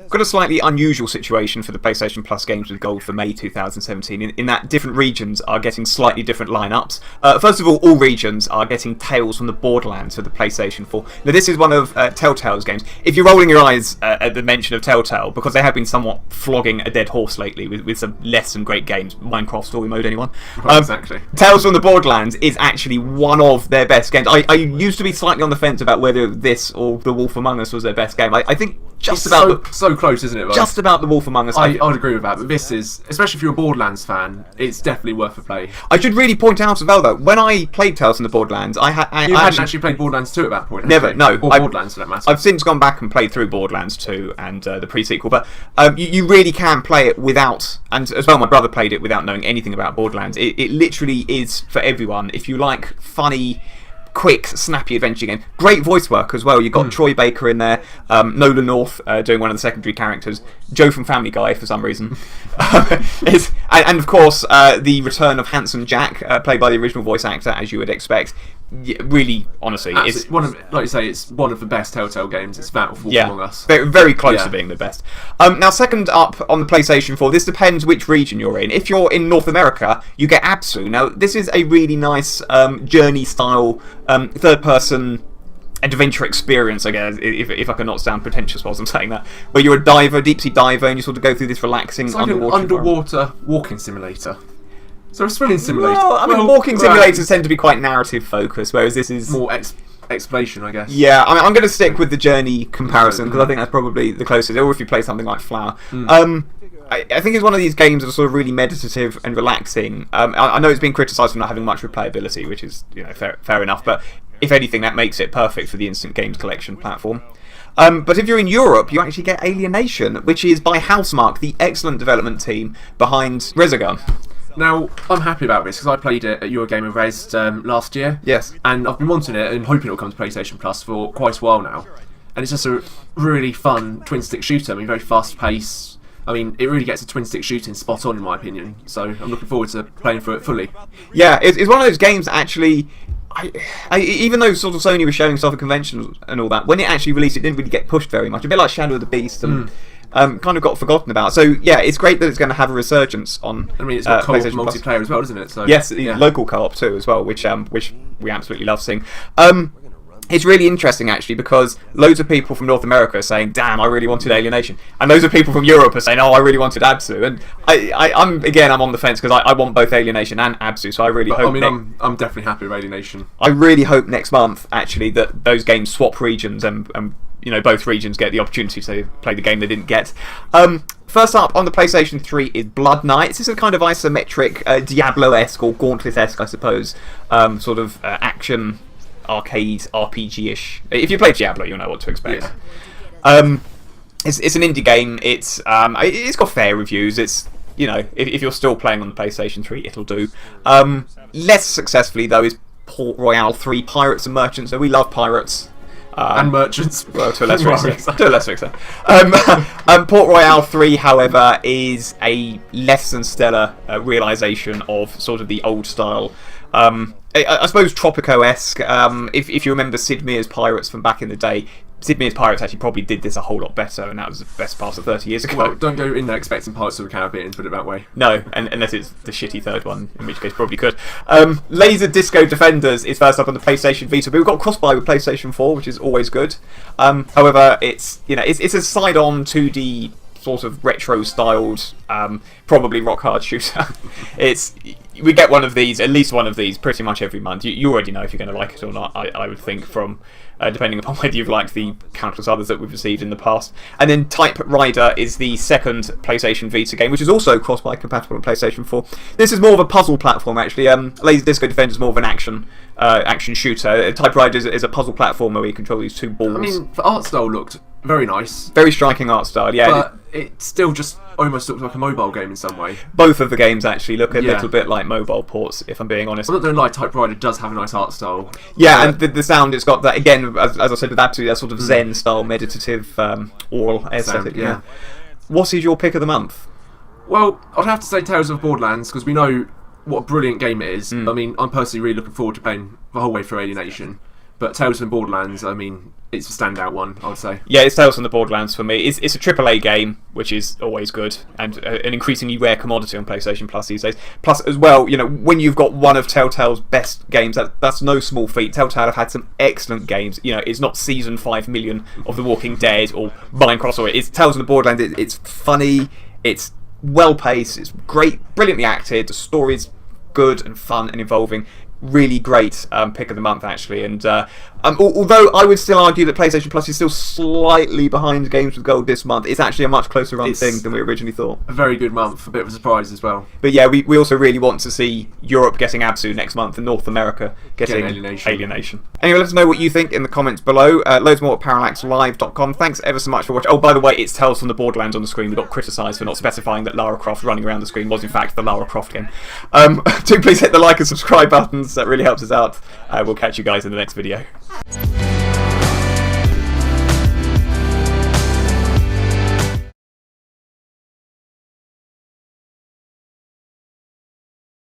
got a slightly unusual situation for the PlayStation Plus games with Gold for May 2017, in that different regions are getting slightly different lineups. First of all regions are getting Tales from the Borderlands for the PlayStation 4. Now, this is one of Telltale's games. If you're rolling your eyes at the mention of Telltale, because they have been somewhat flogging a dead horse lately with some less than great games, Minecraft Story Mode, anyone? Right, exactly. Tales from the Borderlands is actually one of their best games. I used to be slightly on the fence about whether this or The Wolf Among Us was their best game. I think just about so close, isn't it? Like, just about The Wolf Among Us. I'd agree with that, but this is, especially if you're a Borderlands fan, it's definitely worth a play. I should really point out as well, though, when I played Tales from the Borderlands, I hadn't actually played Borderlands 2 at that point. Never, no. Or Borderlands for that matter. I've since gone back and played through Borderlands 2 and the pre-sequel, but you really can play it without, and as well my brother played it without knowing anything about Borderlands. It literally is for everyone. If you like funny, quick, snappy adventure game. Great voice work as well. You've got Troy Baker in there, Nolan North doing one of the secondary characters, Joe from Family Guy for some reason. And of course, the return of Handsome Jack, played by the original voice actor, as you would expect. Yeah, really, honestly, it's one of, like you say, it's one of the best Telltale games. It's that or Wolf Among Us. Very, very close to being the best. Now, second up on the PlayStation 4, this depends which region you're in. If you're in North America, you get Absu. Now, this is a really nice journey-style third-person adventure experience, I guess, if I can not sound pretentious whilst I'm saying that. Where you're a diver, deep-sea diver, and you sort of go through this relaxing it's like underwater walking simulator. So a swimming simulator. Well, I mean, walking simulators tend to be quite narrative focused, whereas this is more exploration, I guess. Yeah, I mean, I'm going to stick with the journey comparison because I think that's probably the closest. Or if you play something like Flower, I think it's one of these games that are sort of really meditative and relaxing. I know it's been criticised for not having much replayability, which is fair enough. But if anything, that makes it perfect for the instant games collection platform. But if you're in Europe, you actually get Alienation, which is by Housemarque, the excellent development team behind Resogun. Now, I'm happy about this because I played it at Eurogamer Res last year. Yes. And I've been wanting it and hoping it'll come to PlayStation Plus for quite a while now. And it's just a really fun twin-stick shooter. I mean, very fast-paced. I mean, it really gets a twin-stick shooting spot on, in my opinion. So I'm looking forward to playing through it fully. Yeah, it's one of those games that actually... even though sort of Sony was showing stuff at conventions and all that, when it actually released, it didn't really get pushed very much. A bit like Shadow of the Beast and... kind of got forgotten about. So yeah, it's great that it's going to have a resurgence on. I mean, it's got co-op multiplayer as well, doesn't it? So yes, local co-op too as well, which we absolutely love seeing. It's really interesting actually because loads of people from North America are saying, "Damn, I really wanted Alienation," and loads of people from Europe are saying, "Oh, I really wanted Absu." And I'm on the fence because I want both Alienation and Absu. So I really hope. I mean, I'm definitely happy with Alienation. I really hope next month actually that those games swap regions and both regions get the opportunity to play the game they didn't get. First up on the PlayStation 3 is Blood Knights. This is a kind of isometric, Diablo-esque or Gauntlet-esque, I suppose, sort of action, arcade, RPG-ish. If you play Diablo, you'll know what to expect. Yeah. It's an indie game. It's got fair reviews. It's if you're still playing on the PlayStation 3, it'll do. Less successfully though is Port Royale 3: Pirates and Merchants. So we love pirates. And merchants. Well, to a lesser extent. Port Royale 3, however, is a less than stellar realisation of sort of the old style. I suppose Tropico-esque. If you remember Sid Meier's Pirates from back in the day, Sid Meier's Pirates actually probably did this a whole lot better, and that was the best part of 30 years ago. Well, don't go in there expecting Pirates of the Caribbean, put it that way. No, unless it's the shitty third one, in which case probably could. Laser Disco Defenders is first up on the PlayStation Vita, but we've got cross-buy with PlayStation 4, which is always good. However, it's a side-on 2D sort of retro-styled, probably rock-hard shooter. We get one of these, at least one of these, pretty much every month. You already know if you're going to like it or not, I would think, from depending upon whether you've liked the countless others that we've received in the past. And then Type Rider is the second PlayStation Vita game, which is also cross-buy compatible on PlayStation 4. This is more of a puzzle platform, actually. Laser Disco Defender is more of an action shooter. Type Rider is a puzzle platformer where you control these two balls. I mean, the art style looked very nice. Very striking art style, yeah. But it still just almost looks like a mobile game in some way. Both of the games actually look a little bit like mobile ports, if I'm being honest. I'm not going to lie, Type Rider does have a nice art style. Yeah, and the sound, it's got that, again, as I said with Absolute, that sort of Zen-style, meditative, oral aesthetic. Yeah. What is your pick of the month? Well, I'd have to say Tales of Borderlands, because we know what a brilliant game it is. I mean, I'm personally really looking forward to playing the whole way through Alienation. But Tales from the Borderlands, I mean, it's a standout one, I would say. Yeah, it's Tales from the Borderlands for me. It's a AAA game, which is always good, and an increasingly rare commodity on PlayStation Plus these days. Plus, as well, you know, when you've got one of Telltale's best games, that's no small feat. Telltale have had some excellent games. You know, it's not season 5 million of The Walking Dead or Minecraft, or it's Tales from the Borderlands. It's funny, it's well paced, it's great, brilliantly acted. The story's good and fun and involving. Really great pick of the month, actually. And although I would still argue that PlayStation Plus is still slightly behind Games with Gold this month, it's actually a much closer run thing than we originally thought. A very good month, a bit of a surprise as well. But yeah, we also really want to see Europe getting Absu next month and North America getting Alienation. Anyway, let us know what you think in the comments below. Loads more at parallaxlive.com. Thanks ever so much for watching. Oh, by the way, it's Tales from the Borderlands on the screen. We got criticised for not specifying that Lara Croft running around the screen was in fact the Lara Croft game. Do please hit the like and subscribe buttons. That really helps us out. We'll catch you guys in the next video.